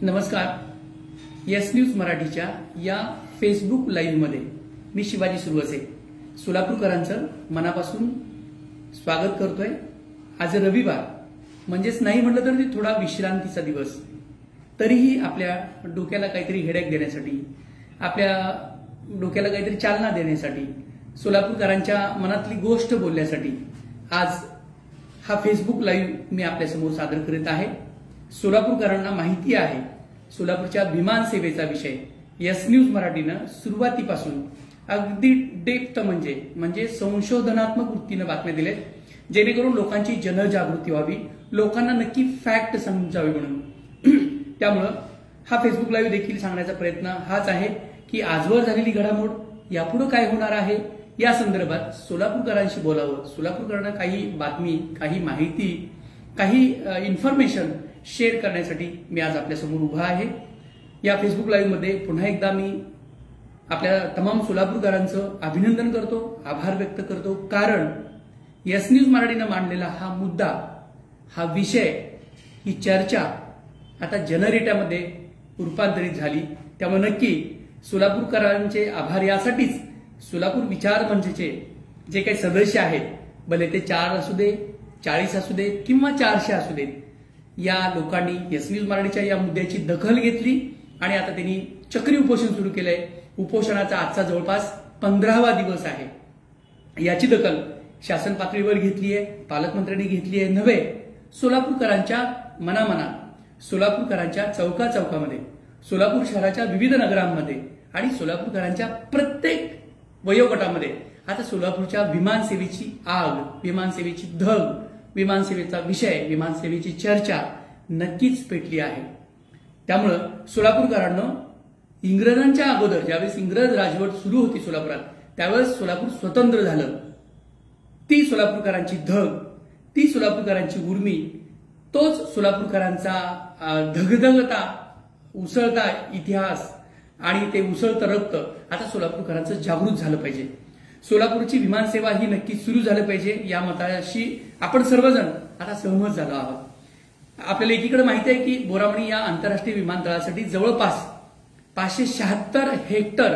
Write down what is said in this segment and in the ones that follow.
नमस्कार। Yes news मराठीच्या या फेसबुक लाईव्ह मध्ये मी शिवाजी सुरवसे सोलापूरकरांचं मनापासून स्वागत करतोय। आज रविवार म्हणजेच नाही म्हटलं तर थोडा विश्रांतीचा दिवस, तरीही आपल्या डोक्याला काहीतरी हेडेक देण्यासाठी, आपल्या डोक्याला काहीतरी चालना देण्यासाठी, सोलापूरकरांच्या मनातली गोष्ट बोलण्यासाठी आज हा फेसबुक लाईव्ह मी आपल्यासमोर सादर करीत आहे। सोलापूरकरांना माहिती आहे सोलापूरच्या विमान सेवेचा विषय यस न्यूज मराठीनं सुरुवातीपासून अगदी डेप्थ म्हणजे संशोधनात्मक वृत्तीने बातम्या दिलेत, जेणेकरून लोकांची जनजागृती व्हावी, लोकांना नक्की फॅक्ट समजावी म्हणून। त्यामुळं हा फेसबुक लाईव्ह देखील सांगण्याचा प्रयत्न हाच आहे की आजवर झालेली घडामोड, यापुढे काय होणार आहे या संदर्भात सोलापूरकरांशी बोलावं, सोलापूरकरांना काही बातमी, काही माहिती, काही इन्फॉर्मेशन शेअर करण्यासाठी मी आज आपल्यासमोर उभा आहे। या फेसबुक लाईव्ह मध्ये पुन्हा एकदा मी आपल्या तमाम सोलापूरकरांचं अभिनंदन करतो, आभार व्यक्त करतो, कारण यस न्यूज मराठीनं मांडलेला हा मुद्दा, हा विषय, ही चर्चा आता जनरेटामध्ये रूपांतरित झाली। त्यामुळे नक्की सोलापूरकरांचे आभार यासाठीच सोलापूर विचार मंचचे जे काही सदस्य आहेत, भले ते 4 असू दे, 40 असू दे किंवा 400 असू देत, या लोकांनी यस न्यूज मराठीच्या या मुद्द्याची दखल घेतली आणि आता त्यांनी चक्री उपोषण सुरू केलंय। उपोषणाचा आजचा जवळपास 15वा दिवस आहे। याची दखल शासन पातळीवर घेतली आहे, पालकमंत्र्यांनी घेतली आहे नव्हे, सोलापूरकरांच्या मनामनात, सोलापूरकरांच्या चौकाचौकामध्ये, सोलापूर शहराच्या विविध नगरांमध्ये आणि सोलापूरकरांच्या प्रत्येक वयोगटामध्ये आता सोलापूरच्या विमान सेवेची आग, विमान सेवेची धग, विमान सेवेचा विषय, विमान सेवेची चर्चा नक्कीच पेटली आहे। त्यामुळं सोलापूरकरांना इंग्रजांच्या अगोदर, ज्यावेळेस इंग्रज राजवट सुरू होती सोलापुरात, त्यावेळेस सोलापूर स्वतंत्र झालं, ती सोलापूरकरांची धग, ती सोलापूरकरांची उर्मी, तोच सोलापूरकरांचा धगधगता, उसळता इतिहास आणि ते उसळतं रक्त आता सोलापूरकरांचं जागृत झालं पाहिजे। सोलापूरची विमानसेवा ही नक्की सुरू झालं पाहिजे, या मताशी आपण सर्वजण आता सहमत झालो आहोत। आपल्याला एकीकडे माहिती आहे की बोरामणी या आंतरराष्ट्रीय विमानतळासाठी जवळपास 576 हेक्टर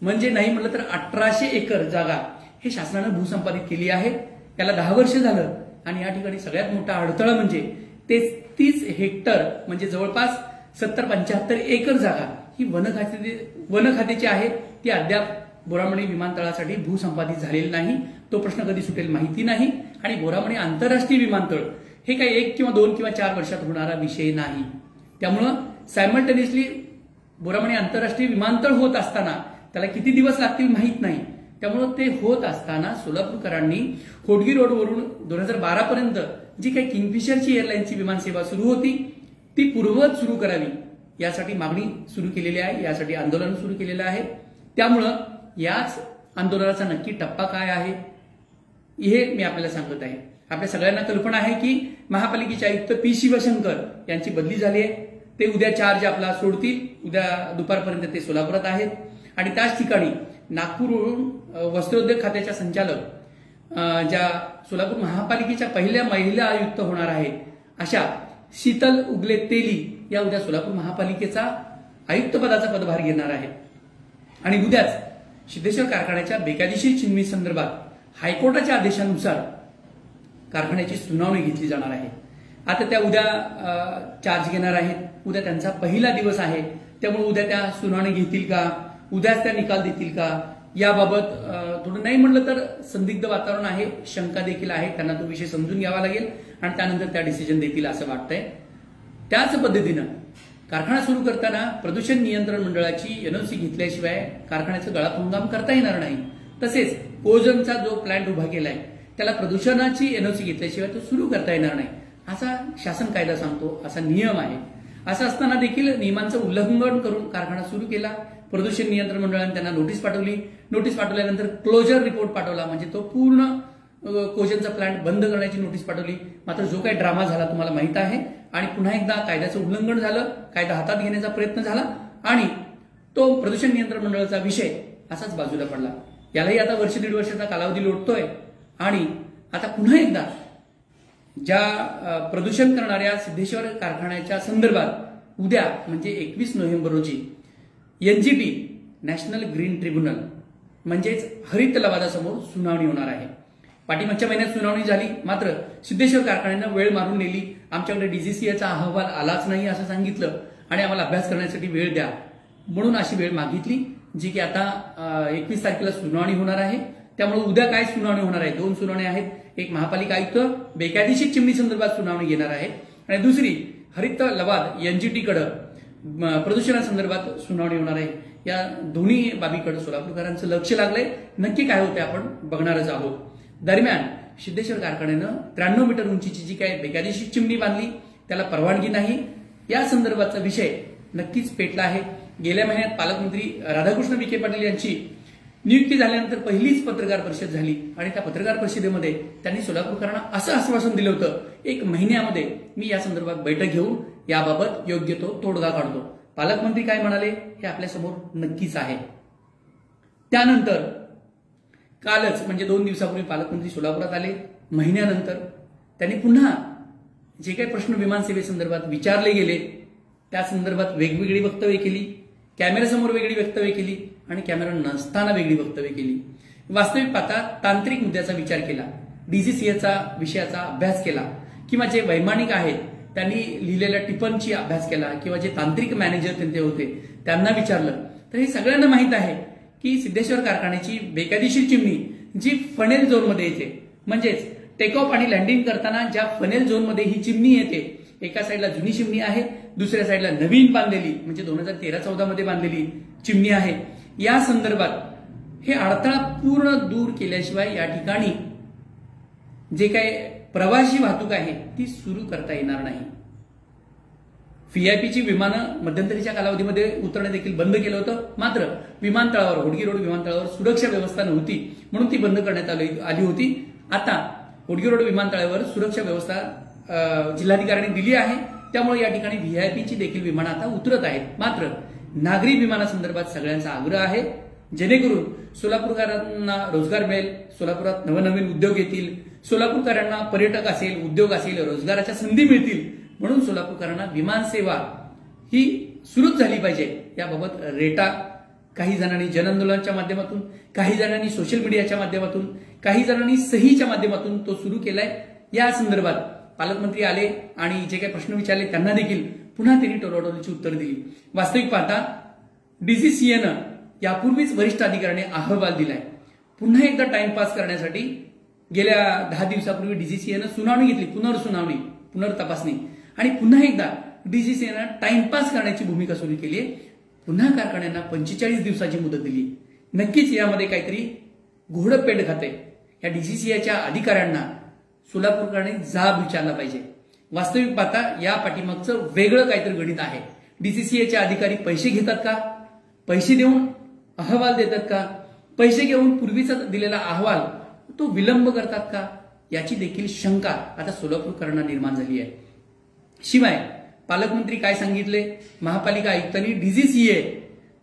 म्हणजे नाही म्हटलं तर 1800 एकर जागा हे शासनानं भूसंपादित केली आहे। याला 10 वर्ष झालं आणि या ठिकाणी सगळ्यात मोठा अडथळा म्हणजे ते 30 हेक्टर म्हणजे जवळपास 70-75 एकर जागा ही वन खात्याची आहे, ती अद्याप बोरामणी विमानतळासाठी भूसंपादित झालेली नाही। तो प्रश्न कधी सुटेल माहिती नाही आणि बोरामणी आंतरराष्ट्रीय विमानतळ हे काही 1 किंवा 2 किंवा 4 वर्षात होणारा विषय नाही। त्यामुळं सायमल्टेनियसली बोरामणी आंतरराष्ट्रीय विमानतळ होत असताना त्याला किती दिवस लागतील माहीत नाही। त्यामुळं ते होत असताना सोलापूरकरांनी होडगी रोडवरून 2012 पर्यंत जी काही किंगफिशरची एअरलाईनची विमानसेवा सुरू होती ती पूर्ववत सुरू करावी यासाठी मागणी सुरू केलेली आहे, यासाठी आंदोलन सुरू केलेलं आहे। त्यामुळं याच आंदोलनाचा नक्की टप्पा काय आहे हे मी आपल्याला सांगत आहे। आपल्या सगळ्यांना कल्पना आहे की महापालिकेचे आयुक्त पी शिवशंकर यांची बदली झाली आहे, ते उद्या चार्ज आपला सोडतील, उद्या दुपारपर्यंत ते सोलापुरात आहेत आणि त्याच ठिकाणी नागपूरवरून वस्त्रोद्योग खात्याच्या संचालक, ज्या सोलापूर महापालिकेच्या पहिल्या महिला आयुक्त होणार आहेत अशा शीतल उगले तेली या उद्या सोलापूर महापालिकेचा आयुक्त पदाचा पदभार घेणार आहेत आणि उद्याच सिद्धेश्वर कारखान्याच्या बेकायदेशीर चिन्ही संदर्भात हायकोर्टाच्या आदेशानुसार कारखान्याची सुनावणी घेतली जाणार आहे। आता त्या उद्या चार्ज घेणार आहेत, उद्या त्यांचा पहिला दिवस आहे, त्यामुळे उद्या त्या सुनावणी घेतील का, उद्याच त्या निकाल देतील का, याबाबत थोडं नाही म्हटलं तर संदिग्ध वातावरण आहे, शंका देखील आहे। त्यांना तो विषय समजून घ्यावा लागेल आणि त्यानंतर त्या डिसिजन देतील असं वाटतंय। त्याच पद्धतीनं कारखाना सुरू करताना प्रदूषण नियंत्रण मंडळाची एनओसी घेतल्याशिवाय कारखान्याचं गळापंगाम करता येणार नाही। तसेच कोजनचा जो प्लांट उभा केलाय त्याला प्रदूषणाची एनओसी घेतल्याशिवाय तो सुरू करता येणार नाही, असा शासन कायदा सांगतो, असा नियम आहे। असं असताना देखील नियमांचं उल्लंघन करून कारखाना सुरू केला। प्रदूषण नियंत्रण मंडळाने त्यांना नोटीस पाठवली, नोटीस पाठवल्यानंतर क्लोजर रिपोर्ट पाठवला, म्हणजे तो पूर्ण कोजनचा प्लांट बंद करण्याची नोटीस पाठवली। मात्र जो काही ड्रामा झाला तुम्हाला माहित आहे आणि पुन्हा एकदा कायद्याचं उल्लंघन झालं, कायदा हातात घेण्याचा प्रयत्न झाला आणि तो प्रदूषण नियंत्रण मंडळाचा विषय असाच बाजूला पडला। यालाही आता 1-1.5 वर्षाचा कालावधी लोटतोय आणि आता पुन्हा एकदा ज्या प्रदूषण करणाऱ्या सिद्धेश्वर कारखान्याच्या संदर्भात उद्या म्हणजे 21 नोव्हेंबर रोजी एनजीटी नॅशनल ग्रीन ट्रिब्युनल म्हणजेच हरित लवादासमोर सुनावणी होणार आहे। पाठीमागच्या महिन्यात सुनावणी झाली, मात्र सिद्धेश्वर कारखान्यानं वेळ मारून नेली। आमच्याकडे डीजीसीएचा अहवाल आलाच नाही असं सांगितलं आणि आम्हाला अभ्यास करण्यासाठी वेळ द्या म्हणून अशी वेळ मागितली, जी की आता 21 तारखेला सुनावणी होणार आहे। त्यामुळे उद्या काय सुनावणी होणार आहे, 2 सुनावणी आहेत। एक महापालिका आयुक्त बेकायदेशीर चिमणी संदर्भात सुनावणी घेणार आहे आणि दुसरी हरित लवाद एनजीटीकडे प्रदूषणासंदर्भात सुनावणी होणार आहे। या दोन्ही बाबीकडे सोलापूरकरांचं लक्ष लागलंय। नक्की काय होते आपण बघणारच आहोत। दरम्यान सिद्धेश्वर कारखान्यानं 93 मीटर उंचीची जी काय बेकायदेशीर चिमणी बांधली त्याला परवानगी नाही, या संदर्भाचा विषय नक्कीच पेटला आहे। गेल्या महिन्यात पालकमंत्री राधाकृष्ण विखे पाटील यांची नियुक्ती झाल्यानंतर पहिलीच पत्रकार परिषद झाली आणि त्या पत्रकार परिषदेमध्ये त्यांनी सोलापूरकरांना असं आश्वासन दिलं होतं, 1 महिन्यामध्ये मी या संदर्भात बैठक घेऊन याबाबत योग्य तो तोडगा काढतो। पालकमंत्री काय म्हणाले हे आपल्यासमोर नक्कीच आहे। त्यानंतर कालच म्हणजे 2 दिवसापूर्वी पालकमंत्री सोलापुरात आले। महिन्यानंतर त्यांनी पुन्हा जे काही प्रश्न विमानसेवेसंदर्भात विचारले गेले त्या संदर्भात वेगवेगळी वक्तव्य केली, कॅमेऱ्यासमोर वेगळी वक्तव्य केली आणि कॅमेरा नसताना वेगळी वक्तव्य केली। वास्तविक पाहता तांत्रिक मुद्द्याचा विचार केला, डीजीसीएचा विषयाचा अभ्यास केला किंवा जे वैमानिक आहेत त्यांनी लिहिलेल्या टिप्पणीचा अभ्यास केला किंवा जे तांत्रिक मॅनेजर त्यांचे होते त्यांना विचारलं, तर हे सगळ्यांना माहित आहे की सिद्धेश्वर कारखान्याची बेकायदेशीर चिमणी जी फनेल झोनमध्ये येते, म्हणजेच टेक ऑफ आणि लँडिंग करताना ज्या फनेल झोनमध्ये ही चिमणी येते, एका साईडला जुनी चिमणी आहे, दुसऱ्या साईडला नवीन बांधलेली म्हणजे 2013-14 मध्ये बांधलेली चिमणी आहे। या संदर्भात हे अडथळा पूर्ण दूर केल्याशिवाय या ठिकाणी जे काही प्रवासी वाहतूक आहे ती सुरू करता येणार नाही। व्हीआयपीची विमानं मध्यंतरीच्या कालावधीमध्ये उतरणे देखील बंद केलं होतं, मात्र विमानतळावर होडगी रोड विमानतळावर सुरक्षा व्यवस्था नव्हती म्हणून ती बंद करण्यात आली होती। आता होडगी रोड विमानतळावर सुरक्षा व्यवस्था जिल्हाधिकाऱ्यांनी दिली आहे, त्यामुळे या ठिकाणी व्हीआयपीची देखील विमानं आता उतरत आहेत। मात्र नागरी विमानासंदर्भात सगळ्यांचा आग्रह आहे जेणेकरून सोलापूरकरांना रोजगार मिळेल, सोलापुरात नवनवीन उद्योग येतील, सोलापूरकरांना पर्यटक असेल, उद्योग असेल, रोजगाराच्या संधी मिळतील, म्हणून सोलापूरकरांना विमानसेवा ही सुरूच झाली पाहिजे याबाबत रेटा काही जणांनी जनआंदोलनाच्या माध्यमातून, काही जणांनी सोशल मीडियाच्या माध्यमातून, काही जणांनी सहीच्या माध्यमातून तो सुरू केलाय। या संदर्भात पालकमंत्री आले आणि जे काही प्रश्न विचारले त्यांना देखील पुन्हा त्यांनी टोलवाटोलीची उत्तर दिली। वास्तविक पाहता डीजीसीएनं यापूर्वीच वरिष्ठ अधिकाऱ्याने अहवाल दिलाय। पुन्हा एकदा टाइमपास करण्यासाठी गेल्या 10 दिवसापूर्वी डीजीसीएनं सुनावणी घेतली, पुनर्तपासणी, आणि पुन्हा एकदा डीजीसीएनं टाइमपास करण्याची भूमिका सुरू केली आहे। पुन्हा कारखान्यांना 45 दिवसाची मुदत दिली। नक्कीच यामध्ये काहीतरी घोडं पेट खाते। या डीजीसीएच्या अधिकाऱ्यांना सोलापूरकरांनी जाब विचारला पाहिजे। वास्तविक पाहता या पाठीमागचं वेगळं काहीतरी गणित आहे। डीजीसीएचे अधिकारी पैसे घेतात का, पैसे देऊन अहवाल देतात का, पैसे घेऊन पूर्वीचा दिलेला अहवाल तो विलंब करतात का, याची देखील शंका आता सोलापूरकरांना निर्माण झाली आहे। शिवाय पालकमंत्री काय सांगितले, महापालिका आयुक्तांनी डीजीसीए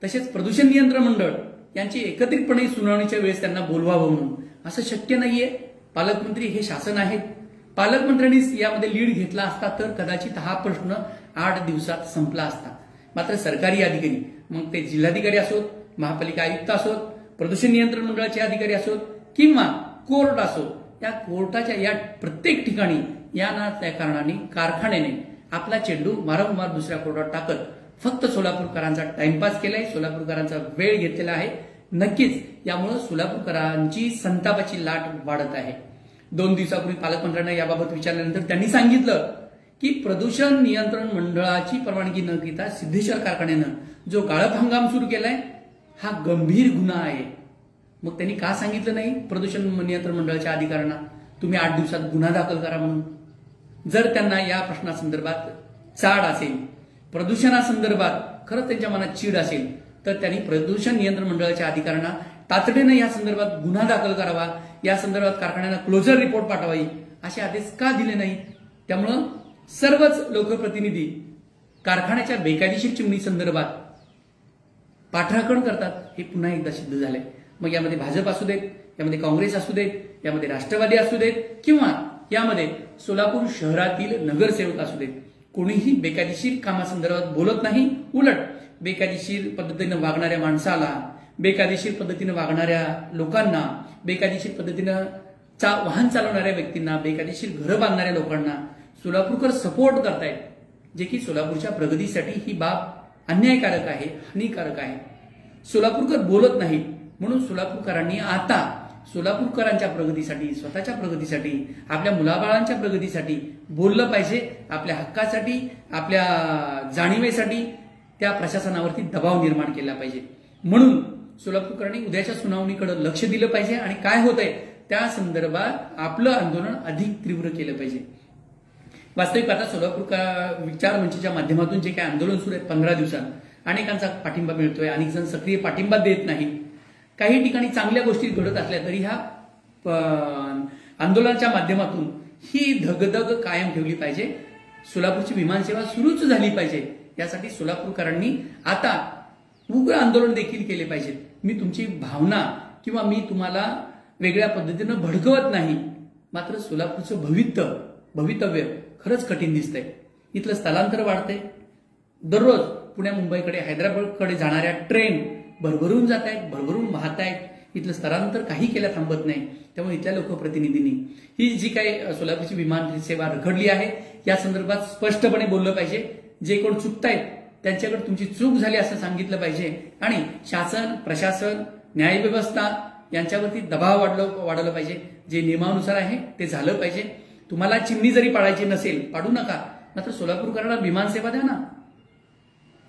तसेच प्रदूषण नियंत्रण मंडळ यांची एकत्रितपणे सुनावणीच्या वेळेस त्यांना बोलवावं म्हणून, असं शक्य नाहीये। पालकमंत्री हे शासन आहेत, पालकमंत्र्यांनी यामध्ये लीड घेतला असता तर कदाचित हा प्रश्न 8 दिवसात संपला असता। मात्र सरकारी अधिकारी, मग ते जिल्हाधिकारी असोत, महापालिका आयुक्त असोत, प्रदूषण नियंत्रण मंडळाचे अधिकारी असोत किंवा कोर्ट असो, या कोर्टाच्या या प्रत्येक ठिकाणी या ना त्या कारणाने कारखान्याने आपला चेंडू वारंवार दुसऱ्या कोर्टात टाकत फक्त सोलापूरकरांचा टाइमपास केलाय, सोलापूरकरांचा वेळ घेतलेला आहे। नक्कीच यामुळे सोलापूरकरांची संतापाची लाट वाढत आहे। 2 दिवसापूर्वी पालकमंत्र्यांना याबाबत विचारल्यानंतर त्यांनी सांगितलं की प्रदूषण नियंत्रण मंडळाची परवानगी न घेता सिद्धेश्वर कारखान्यानं जो गाळप हंगाम सुरू केलाय हा गंभीर गुन्हा आहे। मग त्यांनी का सांगितलं नाही प्रदूषण नियंत्रण मंडळाच्या अधिकाऱ्यांना तुम्ही 8 दिवसात गुन्हा दाखल करा म्हणून? जर त्यांना या प्रश्नासंदर्भात चाड असेल, प्रदूषणासंदर्भात खरंच त्यांच्या मनात चीड असेल, तर त्यांनी प्रदूषण नियंत्रण मंडळाच्या अधिकाऱ्यांना तातडीनं या संदर्भात गुन्हा दाखल करावा, या संदर्भात कारखान्यांना क्लोजर रिपोर्ट पाठवावी, असे आदेश का दिले नाही? त्यामुळं सर्वच लोकप्रतिनिधी कारखान्याच्या बेकायदेशीर चिमणी संदर्भात पाठराखण करतात हे पुन्हा एकदा सिद्ध झालंय। मग यामध्ये भाजप असू देत, यामध्ये काँग्रेस असू देत, यामध्ये राष्ट्रवादी असू देत किंवा यामध्ये सोलापूर शहरातील नगरसेवक असू देत, कोणीही बेकायदेशीर कामासंदर्भात बोलत नाही. उलट बेकायदेशीर पद्धतीनं वागणाऱ्या माणसाला, बेकायदेशीर पद्धतीनं वागणाऱ्या लोकांना, बेकायदेशीर पद्धतीनं वाहन चालवणाऱ्या व्यक्तींना, बेकायदेशीर घरं बांधणाऱ्या लोकांना सोलापूरकर सपोर्ट करतायत, जे की सोलापूरच्या प्रगतीसाठी ही बाब अन्यायकारक आहे, हानिकारक आहे. सोलापूरकर बोलत नाहीत म्हणून सोलापूरकरांनी आता सोलापूरकरांच्या प्रगतीसाठी, स्वतःच्या प्रगतीसाठी, आपल्या मुलाबाळांच्या प्रगतीसाठी बोललं पाहिजे. आपल्या हक्कासाठी, आपल्या जाणीवेसाठी त्या प्रशासनावरती दबाव निर्माण केला पाहिजे. म्हणून सोलापूरकरांनी उद्याच्या सुनावणीकडे लक्ष दिलं पाहिजे आणि काय होतंय त्या संदर्भात आपलं आंदोलन अधिक तीव्र केलं पाहिजे. वास्तविक आता सोलापूर विचार मंचच्या माध्यमातून जे काही आंदोलन सुरू आहे 15 दिवसात अनेकांचा पाठिंबा मिळतोय, अनेक जण सक्रिय पाठिंबा देत नाहीत. काही ठिकाणी चांगल्या गोष्टी घडत असल्या तरी ह्या आंदोलनाच्या माध्यमातून ही धगधग कायम ठेवली पाहिजे. सोलापूरची विमानसेवा सुरूच झाली पाहिजे. यासाठी सोलापूरकरांनी आता उग्र आंदोलन देखील केले पाहिजे. मी तुमची भावना किंवा मी तुम्हाला वेगळ्या पद्धतीनं भडकवत नाही, मात्र सोलापूरचं भवितव्य खरंच कठीण दिसतंय. इथलं स्थलांतर वाढतंय. दररोज पुण्या मुंबईकडे, हैदराबादकडे जाणाऱ्या ट्रेन भरभरून जात आहेत, भरभरून वाहत आहेत. इथलं स्थलांतर काही केल्या थांबत नाही. त्यामुळे इथल्या लोकप्रतिनिधींनी ही जी काही सोलापूरची विमान सेवा रखडली आहे या संदर्भात स्पष्टपणे बोललं पाहिजे. जे कोण चुकतायत त्यांच्याकडे तुमची चूक झाली असं सांगितलं पाहिजे आणि शासन, प्रशासन, न्यायव्यवस्था यांच्यावरती दबाव वाढवला पाहिजे. जे नियमानुसार आहे ते झालं पाहिजे. तुम्हाला चिमणी जरी पाडायची नसेल, पाडू नका, मात्र सोलापूरकरांना विमानसेवा द्या ना.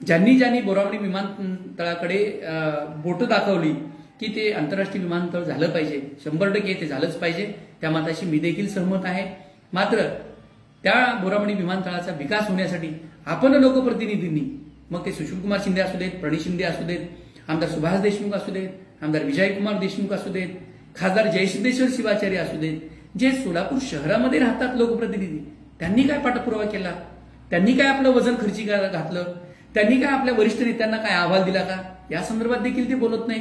ज्यांनी बोरावणी विमानतळाकडे बोट दाखवली की ते आंतरराष्ट्रीय विमानतळ झालं पाहिजे, 100% ते झालंच पाहिजे, त्या मताशी मी देखील सहमत आहे. मात्र त्या बोरावणी विमानतळाचा विकास होण्यासाठी आपण लोकप्रतिनिधींनी, मग ते सुशीलकुमार शिंदे असू देत, प्रणित शिंदे असू देत, आमदार सुभाष देशमुख असू देत, आमदार विजयकुमार देशमुख असू देत, खासदार जयसिद्धेश्वर शिवाचार्य असू देत, जे सोलापूर शहरामध्ये राहतात लोकप्रतिनिधी, त्यांनी काय पाठपुरावा केला? त्यांनी काय आपलं वजन खर्ची घातलं? त्यांनी काय आपल्या वरिष्ठ नेत्यांना काय अहवाल दिला का? या संदर्भात देखील ते बोलत नाही.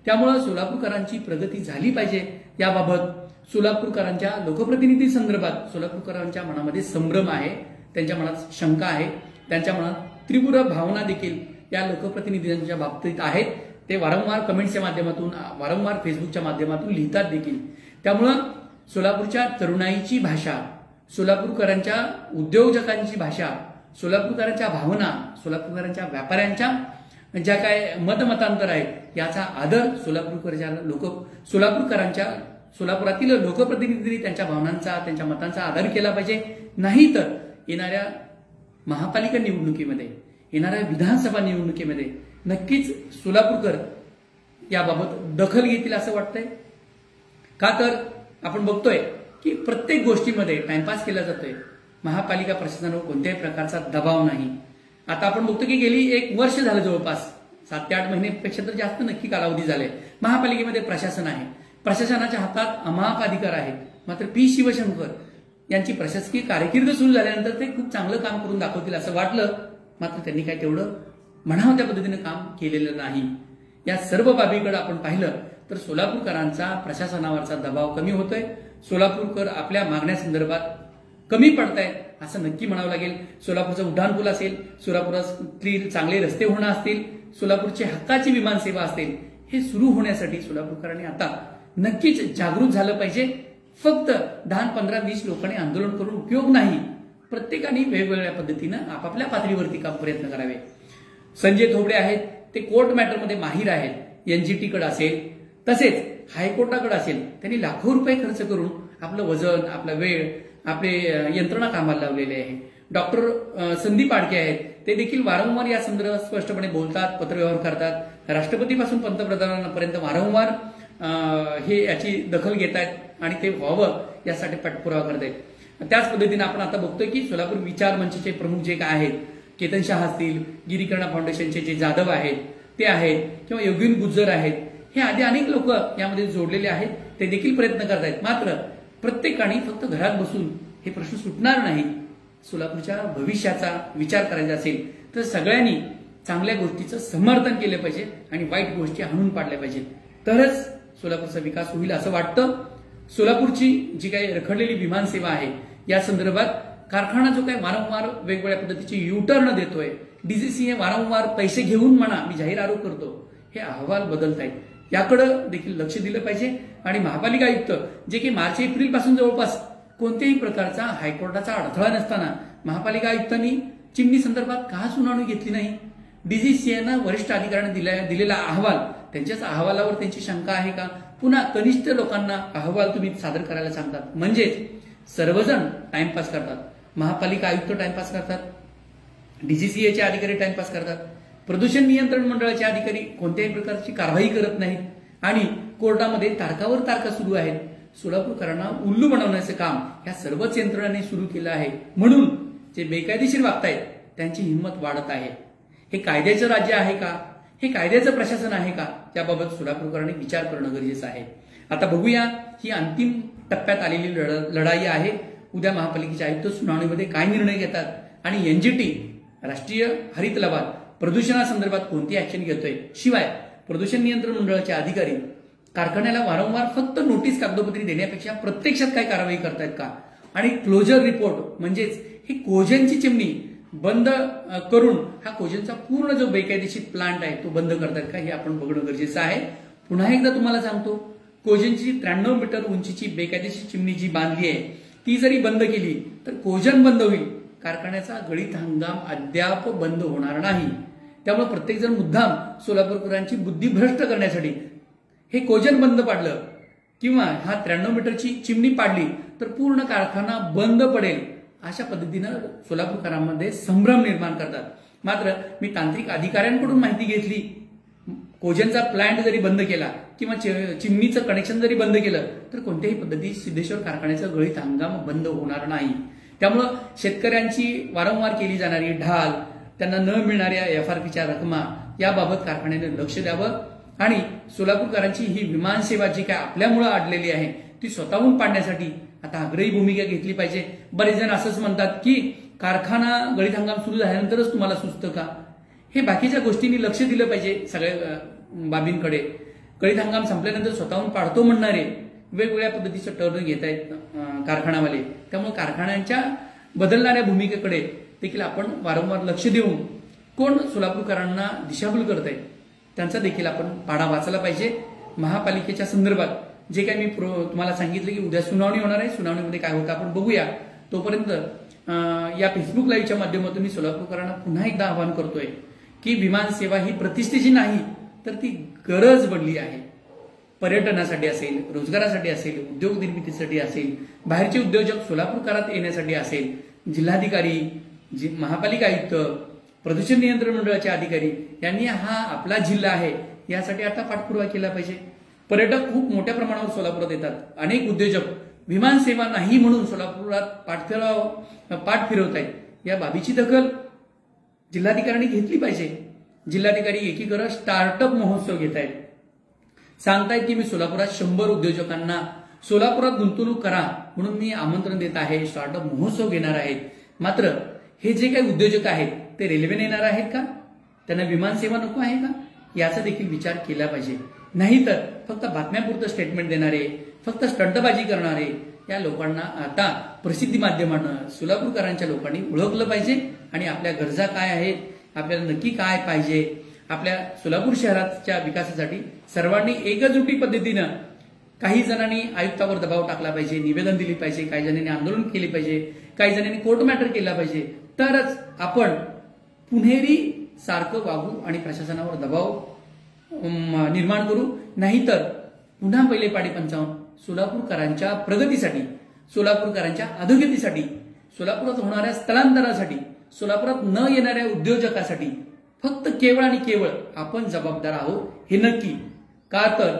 त्यामुळे सोलापूरकरांची प्रगती झाली पाहिजे. याबाबत सोलापूरकरांच्या लोकप्रतिनिधी संदर्भात सोलापूरकरांच्या मनामध्ये संभ्रम आहे, त्यांच्या मनात शंका आहे, त्यांच्या मनात तीव्र भावना देखील या लोकप्रतिनिधींच्या बाबतीत आहेत. ते वारंवार कमेंट्सच्या माध्यमातून, वारंवार फेसबुकच्या माध्यमातून लिहितात देखील. त्यामुळं सोलापूरच्या तरुणाईची भाषा, सोलापूरकरांच्या उद्योजकांची भाषा, सोलापूरकरांच्या भावना, सोलापूरकरांच्या व्यापाऱ्यांच्या ज्या काय मतमतांतर आहेत याचा आदर सोलापूरकरांच्या, सोलापुरातील लोकप्रतिनिधींनी त्यांच्या भावनांचा, त्यांच्या मतांचा आदर केला पाहिजे. नाहीतर येणाऱ्या महापालिका निवडणुकीमध्ये, येणाऱ्या विधानसभा निवडणुकीमध्ये नक्कीच सोलापूरकर याबाबत दखल घेतील असं वाटतंय. का तर आपण बघतोय की प्रत्येक गोष्टीमध्ये टाइमपास केला जातोय. महापालिका प्रशासनावर कोणत्याही प्रकारचा दबाव नाही. आता आपण बघतो की गेली 1 वर्ष झालं, जवळपास 7 ते 8 महिन्यापेक्षा तर जास्त नक्की कालावधी झाले. महापालिकेमध्ये प्रशासन आहे, प्रशासनाच्या हातात अमाप अधिकार आहेत. मात्र पी. शिवशंकर यांची प्रशासकीय कारकीर्द सुरू झाल्यानंतर ते खूप चांगलं काम करून दाखवतील असं वाटलं, मात्र त्यांनी काय तेवढं म्हणावं त्या पद्धतीनं काम केलेलं नाही. या सर्व बाबीकडे आपण पाहिलं तर सोलापूरकरांचा प्रशासनावरचा दबाव कमी होतोय. सोलापूरकर आपल्या मागण्यासंदर्भात कमी पडतायत असं नक्की म्हणावं लागेल. सोलापूरचं उड्डाणपूल असेल, सोलापुरातील चांगले रस्ते होणं असतील, सोलापूरची हक्काची विमानसेवा असेल, हे सुरू होण्यासाठी सोलापूरकरांनी आता नक्कीच जागृत झालं पाहिजे. फक्त 10, 15, 20 लोकांनी आंदोलन करून उपयोग नाही. प्रत्येकाने वेगवेगळ्या पद्धतीनं आपापल्या पातळीवरती काम प्रयत्न करावे. संजय थोबडे आहेत, ते कोर्ट मॅटरमध्ये माहीर आहेत. एनजीटीकडे असेल, तसेच हायकोर्टाकडे असेल, त्यांनी लाखो रुपये खर्च करून आपलं वजन, आपला वेळ, आपले यंत्रणा कामाला लावलेले आहे. डॉक्टर संदीप आडके आहेत, ते देखील वारंवार या संदर्भात स्पष्टपणे बोलतात, पत्रव्यवहार करतात. राष्ट्रपतीपासून पंतप्रधानांपर्यंत वारंवार हे याची दखल घेत आहेत आणि ते व्हावं यासाठी पाठपुरावा करत आहेत. त्याच पद्धतीने आपण आता बघतोय की सोलापूर विचार मंचचे प्रमुख जे काय आहेत, केतन शाह असतील, गिरीकर्णा फाउंडेशनचे जे जाधव आहेत ते आहेत, किंवा योगीन गुज्जर आहेत, हे आधी अनेक लोक यामध्ये जोडलेले आहेत. ते देखील प्रयत्न करत आहेत. मात्र प्रत्येकाने फक्त घरात बसून हे प्रश्न सुटणार नाही. सोलापूरच्या भविष्याचा विचार करायचा असेल तर सगळ्यांनी चांगल्या गोष्टीचं समर्थन केलं पाहिजे आणि वाईट गोष्टी हाणून पाडल्या पाहिजेत. तरच सोलापूरचा विकास होईल असं वाटतं. सोलापूरची जी काही रखडलेली विमानसेवा आहे या संदर्भात कारखाना जो काही वारंवार वेगवेगळ्या पद्धतीचे युटर्न देतोय, डीजीसीए वारंवार पैसे घेऊन म्हणा, मी जाहीर आरोप करतो, हे अहवाल बदलत आहेत, याकडे देखील लक्ष दिलं पाहिजे. आणि महापालिका आयुक्त जे की मार्च एप्रिल पासून जवळपास कोणत्याही प्रकारचा हायकोर्टाचा अडथळा नसताना महापालिका आयुक्तांनी चिमणी संदर्भात का सुनावणी घेतली नाही? डीजीसीएनं वरिष्ठ अधिकाऱ्यांना दिलेला अहवाल, त्यांच्याच अहवालावर त्यांची शंका आहे का? पुन्हा कनिष्ठ लोकांना अहवाल तुम्ही सादर करायला सांगतात, म्हणजेच सर्वजण टाइमपास करतात. महापालिका आयुक्त टाइमपास करतात, डीजीसीएचे अधिकारी टाइमपास करतात, प्रदूषण नियंत्रण मंडळाचे अधिकारी कोणत्याही प्रकारची कारवाई करत नाहीत आणि कोर्टामध्ये तारकावर तारखा सुरू आहेत. सोलापूरकरांना उल्लू बनवण्याचं काम या सर्वच यंत्रणांनी सुरू केलं आहे. म्हणून जे बेकायदेशीर वागतायत त्यांची हिंमत वाढत आहे. हे कायद्याचं राज्य आहे का? हे कायद्याचं प्रशासन आहे का? याबाबत सोलापूरकरांनी विचार करणं गरजेचं आहे. आता बघूया, ही अंतिम टप्प्यात आलेली लढाई आहे. उद्या महापालिकेचे आयुक्त सुनावणीमध्ये काय निर्णय घेतात आणि एनजीटी राष्ट्रीय हरित लवाद प्रदूषणासंदर्भात कोणती ऍक्शन घेतोय. शिवाय प्रदूषण नियंत्रण मंडळाचे अधिकारी कारखान्याला वारंवार फक्त नोटीस कागदोपत्री देण्यापेक्षा प्रत्यक्षात काय कारवाई करतायत का? आणि क्लोजर रिपोर्ट म्हणजेच ही कोजनची चिमणी बंद करून हा कोजनचा पूर्ण जो बेकायदेशीर प्लांट आहे तो बंद करतायत का, हे आपण बघणं गरजेचं आहे. पुन्हा एकदा तुम्हाला सांगतो, कोजनची 93 मीटर उंचीची बेकायदेशीर चिमणी जी बांधली आहे ती जरी बंद केली तर कोजन बंद होईल, कारखान्याचा गळीत हंगाम अद्याप बंद होणार नाही. त्यामुळे प्रत्येकजण मुद्दाम सोलापूरकरांची बुद्धी भ्रष्ट करण्यासाठी हे कोजन बंद पाडलं किंवा हा 93 मीटरची चिमणी पाडली तर पूर्ण कारखाना बंद पडेल, अशा पद्धतीनं सोलापूरकरांमध्ये संभ्रम निर्माण करतात. मात्र मी तांत्रिक अधिकाऱ्यांकडून माहिती घेतली, कोजनचा प्लांट जरी बंद केला किंवा चिमणीचं कनेक्शन जरी बंद केलं तर कोणत्याही पद्धतीत सिद्धेश्वर कारखान्याचा गळीत हंगाम बंद होणार नाही. त्यामुळं शेतकऱ्यांची वारंवार केली जाणारी ढाल, त्यांना न मिळणाऱ्या एफआरपीच्या रकमा याबाबत कारखान्याने लक्ष द्यावं आणि सोलापूरकरांची ही विमान सेवा जी काय आपल्यामुळे अडलेली आहे ती स्वतःहून पाडण्यासाठी आता आग्रही भूमिका घेतली पाहिजे. बरेच जण असंच म्हणतात की कारखाना गळीत हंगाम सुरू झाल्यानंतरच तुम्हाला सुचतं का? हे बाकीच्या गोष्टींनी लक्ष दिलं पाहिजे सगळ्या बाबींकडे. गळीत हंगाम संपल्यानंतर स्वतःहून पाडतो म्हणणारे वेगवेगळ्या पद्धतीचं टर्न घेत आहेत कारखानावाले. त्यामुळे कारखान्यांच्या बदलणाऱ्या भूमिकेकडे देखील आपण वारंवार लक्ष देऊन कोण सोलापूरकरांना दिशाभूल करत आहे त्यांचा देखील आपण पाढा वाचला पाहिजे. महापालिकेच्या संदर्भात जे काही मी तुम्हाला सांगितलं की उद्या सुनावणी होणार आहे, सुनावणीमध्ये काय होतं आपण बघूया. तोपर्यंत या फेसबुक लाईव्हच्या माध्यमातून मी सोलापूरकरांना पुन्हा एकदा आवाहन करतोय की विमान सेवा ही प्रतिष्ठेची नाही तर ती गरज बनली आहे. पर्यटनासाठी असेल, रोजगारासाठी असेल, उद्योग निर्मितीसाठी असेल, बाहेरचे उद्योजक सोलापूरकरात येण्यासाठी असेल, जिल्हाधिकारी, महापालिका आयुक्त, प्रदूषण नियंत्रण मंडळाचे अधिकारी यांनी हा आपला जिल्हा आहे यासाठी आता पाठपुरावा केला पाहिजे. पर्यटक खूप मोठ्या प्रमाणावर सोलापुरात येतात. अनेक उद्योजक विमान सेवा नाही म्हणून सोलापुरात पाठ फिरवत आहेत. या बाबीची दखल जिल्हाधिकाऱ्यांनी घेतली पाहिजे. जिल्हाधिकारी एकीकडे स्टार्टअप महोत्सव घेत आहेत, सांगतायत की मी सोलापुरात 100 उद्योजकांना सोलापुरात गुंतवणूक करा म्हणून मी आमंत्रण देत आहे, स्टार्टअप महोत्सव घेणार आहेत. मात्र हे जे काही उद्योजक आहेत ते रेल्वेने येणार आहेत का? त्यांना विमान सेवा नको आहे का? याचा देखील विचार केला पाहिजे. नाहीतर फक्त बातम्यापुरतं स्टेटमेंट देणारे, फक्त स्टंटबाजी करणारे या लोकांना आता प्रसिद्धी माध्यमानं सोलापूरकरांच्या लोकांनी ओळखलं पाहिजे आणि आपल्या गरजा काय आहेत, आपल्याला नक्की काय पाहिजे, आपल्या सोलापूर शहराच्या विकासासाठी सर्वांनी एकजुटी पद्धतीनं काही जणांनी आयुक्तावर दबाव टाकला पाहिजे, निवेदन दिली पाहिजे, काही जणांनी आंदोलन केले पाहिजे, काही जणांनी कोर्ट मॅटर केला पाहिजे. तरच आपण पुणेरी सारखं वागू आणि प्रशासनावर दबाव निर्माण करू. नाहीतर पुन्हा पहिले पाडी 55 सोलापूरकरांच्या प्रगतीसाठी, सोलापूरकरांच्या अधोगतीसाठी, सोलापुरात होणाऱ्या स्थलांतरासाठी, सोलापुरात न येणाऱ्या उद्योजकासाठी फक्त केवळ आणि केवळ आपण जबाबदार आहोत हे नक्की. का तर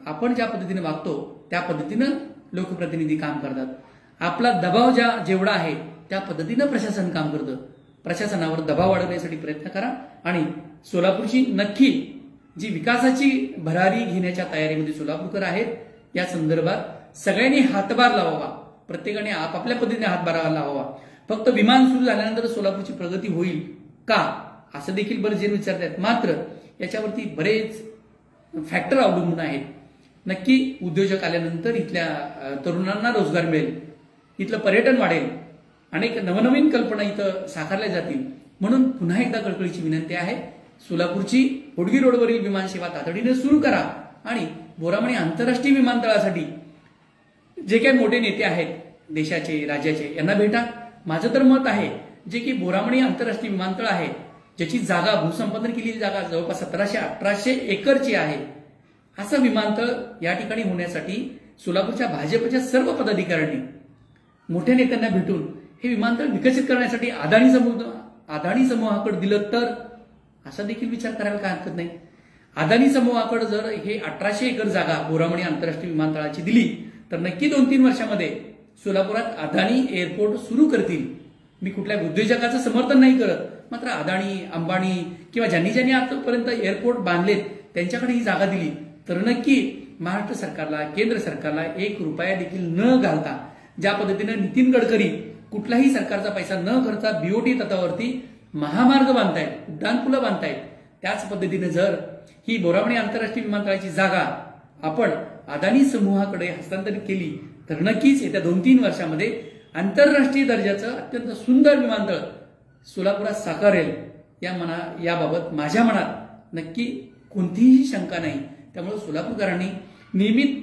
आपण ज्या पद्धतीने वागतो त्या पद्धतीनं लोकप्रतिनिधी काम करतात. आपला दबाव जेवढा आहे त्या पद्धतीनं प्रशासन काम करतं. प्रशासनावर दबाव वाढवण्यासाठी प्रयत्न करा आणि सोलापूरची नक्की जी विकासाची भरारी घेण्याच्या तयारीमध्ये सोलापूरकर आहेत या संदर्भात सगळ्यांनी हातभार लावावा. प्रत्येकाने आपापल्या पद्धतीने हातभार लावावा. फक्त विमान सुरू झाल्यानंतर सोलापूरची प्रगती होईल का असं देखील बरेच जण विचारतात. मात्र याच्यावरती बरेच फॅक्टर अवलंबून आहेत. नक्की उद्योजक आल्यानंतर इथल्या तरुणांना रोजगार मिळेल, इथलं पर्यटन वाढेल, अनेक नवनवीन कल्पना इथं साकारल्या जातील. म्हणून पुन्हा एकदा कळकळीची विनंती आहे, सोलापूरची होडगी रोडवरील विमानसेवा तातडीने सुरू करा आणि बोरामणी आंतरराष्ट्रीय विमानतळासाठी जे काही मोठे नेते आहेत देशाचे, राज्याचे, यांना भेटा. माझं तर मत आहे जे की बोरामणी आंतरराष्ट्रीय विमानतळ आहे, ज्याची जागा भूसंपादन केलेली जागा जवळपास 1700-1800 एकरची आहे, असं विमानतळ या ठिकाणी होण्यासाठी सोलापूरच्या भाजपच्या सर्व पदाधिकाऱ्यांनी मोठ्या नेत्यांना भेटून हे विमानतळ विकसित करण्यासाठी अदानी समूहाकडे दिलं तर असा देखील विचार करायला काय हरकत नाही. अदानी समूहाकडे जर हे 1800 एकर जागा बोरामणी आंतरराष्ट्रीय विमानतळाची दिली तर नक्की 2-3 वर्षामध्ये सोलापुरात अदानी एअरपोर्ट सुरू करतील. मी कुठल्या उद्योजकाचं समर्थन नाही करत, मात्र अदानी, अंबानी किंवा ज्यांनी आतापर्यंत एअरपोर्ट बांधलेत त्यांच्याकडे ही जागा दिली तर नक्की महाराष्ट्र सरकारला, केंद्र सरकारला 1 रुपया देखील न घालता, ज्या पद्धतीने नितीन गडकरी कुठलाही सरकारचा पैसा न खर्चा बीओटी तत्वावरती महामार्ग बांधतायत, उड्डाणपुलं बांधतायत, त्याच पद्धतीने जर ही बोरामणी आंतरराष्ट्रीय विमानतळाची जागा आपण अदानी समूहाकडे हस्तांतरित केली तर नक्कीच येत्या 2-3 वर्षामध्ये आंतरराष्ट्रीय दर्जाचं अत्यंत सुंदर विमानतळ सोलापुरात साकारेल. याबाबत माझ्या मनात नक्की कोणतीही शंका नाही. त्यामुळे सोलापूरकरांनी नियमित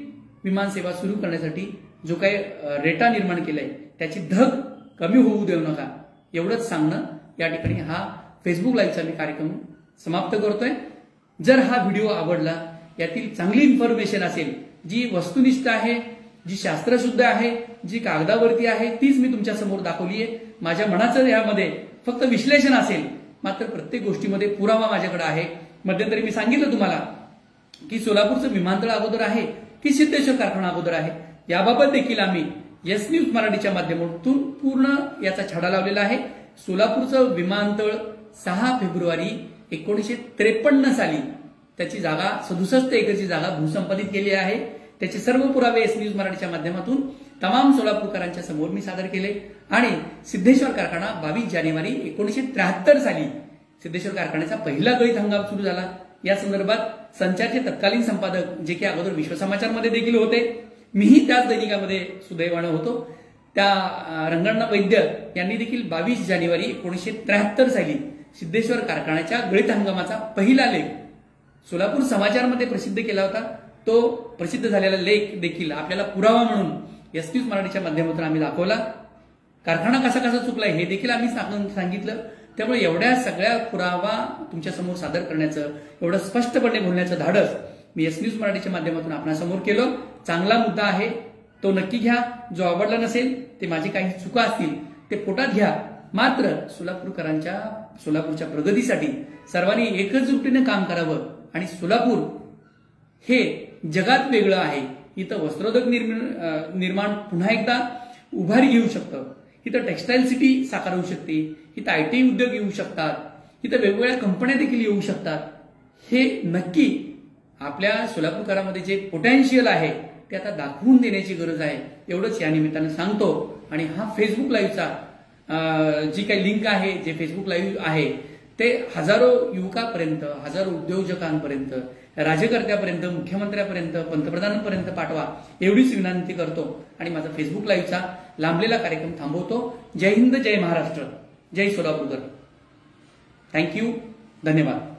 विमानसेवा सुरू करण्यासाठी जो काही रेटा निर्माण केलाय त्याची धग कमी होऊ देऊ नका, एवढंच सांगणं या ठिकाणी हा फेसबुक लाईव्हचा मी कार्यक्रम समाप्त करतोय. जर हा व्हिडिओ आवडला, यातील चांगली इन्फॉर्मेशन असेल, जी वस्तुनिष्ठ आहे, जी शास्त्रशुद्ध आहे, जी कागदावरती आहे, तीच मी तुमच्या समोर दाखवली आहे. माझ्या मनाचं यामध्ये फक्त विश्लेषण असेल, मात्र प्रत्येक गोष्टीमध्ये पुरावा माझ्याकडे आहे. मध्यंतरी मी सांगितलं तुम्हाला की सोलापूरचं विमानतळ अगोदर आहे की सिद्धेश्वर कारखाना अगोदर आहे, याबाबत देखील आम्ही एस न्यूज मराठीच्या माध्यमातून पूर्ण याचा छडा लावलेला आहे. सोलापूरचं विमानतळ 6 फेब्रुवारी 1953 साली त्याची जागा 67 एकरची जागा भूसंपादित केली आहे. त्याचे सर्व पुरावे एस न्यूज मराठीच्या माध्यमातून तमाम सोलापूरकरांच्या समोर मी सादर केले. आणि सिद्धेश्वर कारखाना 22 जानेवारी 1973 साली सिद्धेश्वर कारखान्याचा पहिला गळीत हंगाम सुरू झाला. या संदर्भात संचारचे तत्कालीन संपादक जे की अगोदर विश्वसमाचारमध्ये देखील होते, मीही त्याच दैनिकामध्ये सुदैवानं होतो, त्या रंगण्णा वैद्य यांनी देखील 22 जानेवारी 1973 साली सिद्धेश्वर कारखान्याच्या गळीत हंगामाचा पहिला लेख सोलापूर समाचारमध्ये प्रसिद्ध केला होता. तो प्रसिद्ध झालेला लेख देखील आपल्याला पुरावा म्हणून एस न्यूज मराठीच्या माध्यमातून आम्ही दाखवला. कारखाना कसा कसा चुकलाय हे देखील आम्ही सांगितलं. त्यामुळे एवढ्या सगळ्या पुरावा तुमच्या समोर सादर करण्याचं, एवढं स्पष्टपणे बोलण्याचं धाडस मी एस न्यूज मराठीच्या माध्यमातून आपणासमोर केलं. चांगला मुद्दा आहे, तो नक्की घ्या. जो आवडला नसेल, ते माझी काही चुका असतील ते पोटात घ्या. मात्र सोलापूरच्या प्रगतीसाठी सर्वांनी एकजुटीने काम करावं. आणि सोलापूर हे जगात वेगळं आहे. इथं वस्त्रोद्योग निर्माण पुन्हा एकदा उभारी घेऊ शकतं. इथं टेक्स्टाईल सिटी साकार होऊ शकते. इथं IT उद्योग येऊ शकतात. इथं वेगवेगळ्या कंपन्या देखील येऊ शकतात. हे नक्की आपल्या सोलापूरकरांमध्ये जे पोटेन्शियल आहे ते आता दाखवून देण्याची गरज आहे, एवढंच या निमित्तानं सांगतो. आणि हा फेसबुक लाईव्हचा जी काही लिंक आहे, जे फेसबुक लाईव्ह आहे, ते हजारो युवकांपर्यंत, हजारो उद्योजकांपर्यंत, राजकर्त्यापर्यंत, मुख्यमंत्र्यापर्यंत, पंतप्रधानांपर्यंत पाठवा, एवढीच विनंती करतो. आणि माझा फेसबुक लाईव्हचा लांबलेला कार्यक्रम थांबवतो. जय हिंद, जय महाराष्ट्र, जय सोलापूरकर. थँक्यू, धन्यवाद.